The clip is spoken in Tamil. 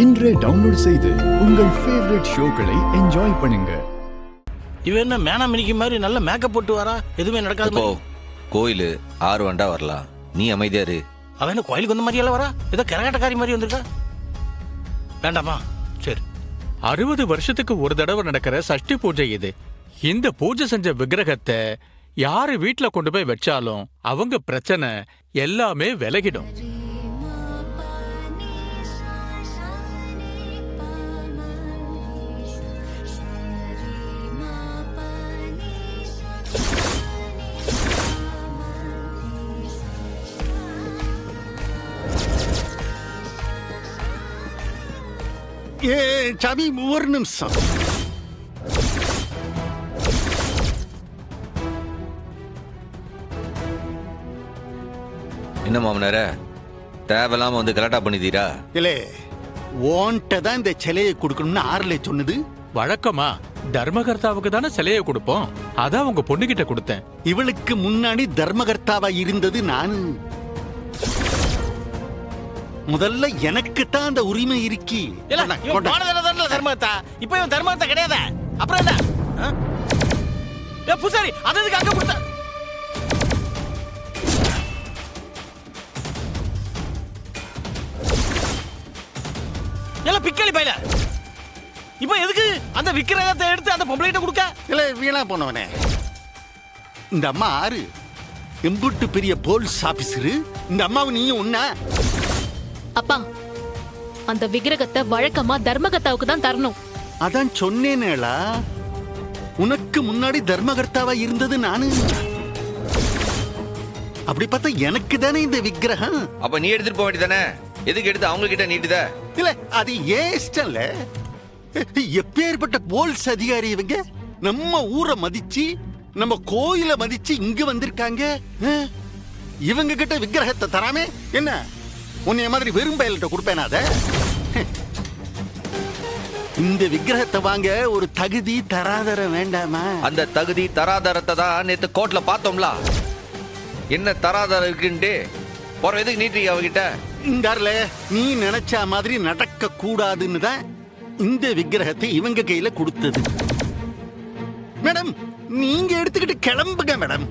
இன்றே டவுன்லோட் செய்து உங்கள் ஃபேவரட் ஷோக்களை என்ஜாய் பண்ணுங்க. இவன் என்ன மேனா மினிக்கு மாதிரி நல்ல மேக்கப் போட்டு வரா, எதுவுமே நடக்காது. கோயிலு 6 வண்டா வரலாம், நீ அமைதியா இரு. அவன் என்ன கோயிலுக்கு வந்த மாதிரி எல்லாம் வரா, ஏதோ கரகாட்டக்காரி மாதிரி வந்திருக்கா. வேண்டாமா? சரி. 60 வருஷத்துக்கு ஒரு தடவை நடக்கிற சஷ்டி பூஜை இது. இந்த பூஜை செஞ்ச விக்கிரகத்தை யாரு வீட்டுல கொண்டு போய் வச்சாலும் அவங்க பிரச்சனை எல்லாமே விலகிடும். சாமி ஒரு நிமிஷம். என்ன மாமனார தேவையில்லாம வந்து கலாட்டா பண்ணிதீரா? இல்ல ஓன்ட்ட தான் இந்த சிலையை கொடுக்கணும்னு ஆறுல சொன்னது. வழக்கமா தர்மகர்த்தாவுக்கு தானே சிலையை கொடுப்போம், அதான் உங்க பொண்ணுகிட்ட கொடுத்தேன். இவளுக்கு முன்னாடி தர்மகர்த்தாவா இருந்தது நானு. முதல்ல எனக்கு தான் அந்த உரிமை இருக்கி. தர்மகர்த்தா இப்ப இவன் தர்மகர்த்தா கிடையாது. அப்புறம் என்ன புசாரி அதுக்கு அங்க கொடுத்த எல்லாம் பிக்கலி பையல. இப்ப எதுக்கு அந்த விக்கிரகத்தை எடுத்து அந்த பொம்பளைகிட்ட கொடுக்க? இல்ல வீணா போனவனே, இந்த அம்மா ஆறு எம்புட்டு பெரிய போலீஸ் ஆபீசரு. இந்த அம்மாவை நீயும் உன்ன அப்பா, அந்த விக்கிரகத்தை வழக்கமா தர்மகர்த்தாவுக்கு தான் தரணும். அதான் சொன்னேனேளா, உனக்கு முன்னாடி தர்மகர்த்தாவா இருந்தது நானு. அப்படி பார்த்தா எனக்கு தானே இந்த விக்கிரகம். அப்ப நீ எடுத்துட்டு போக வேண்டியதானே, எதுக்கு எடுத்து அவங்க கிட்ட நீட்டுத? இல்ல அது ஏன் இஷ்டம் இல்ல. எப்பேற்பட்ட போலீஸ் அதிகாரி இவங்க, நம்ம ஊரை மதிச்சு நம்ம கோயில மதிச்சு இங்க வந்திருக்காங்க. இவங்க கிட்ட விக்கிரகத்தை தராமே என்ன உன்னைய மாதிரி வெறும் பயல்கிட்ட கொடுப்பேனா? அத இந்த விக்கிரகத்தை வாங்க ஒரு தகுதி தராதரம் வேண்டாமா? அந்த தகுதி தராதரத்தை தான் நேத்து கோர்ட்ல பார்த்தோம்ல. என்ன தராதரம் இருக்குன்னு போற எதுக்கு நீட்டுறீங்க அவகிட்ட? இந்தார்ல நீ நினைச்ச மாதிரி நடக்க கூடாதுன்னு தான் இந்த விக்கிரகத்தை இவங்க கையில கொடுத்தது. மேடம் நீங்க எடுத்துக்கிட்டு கிளம்புங்க மேடம்.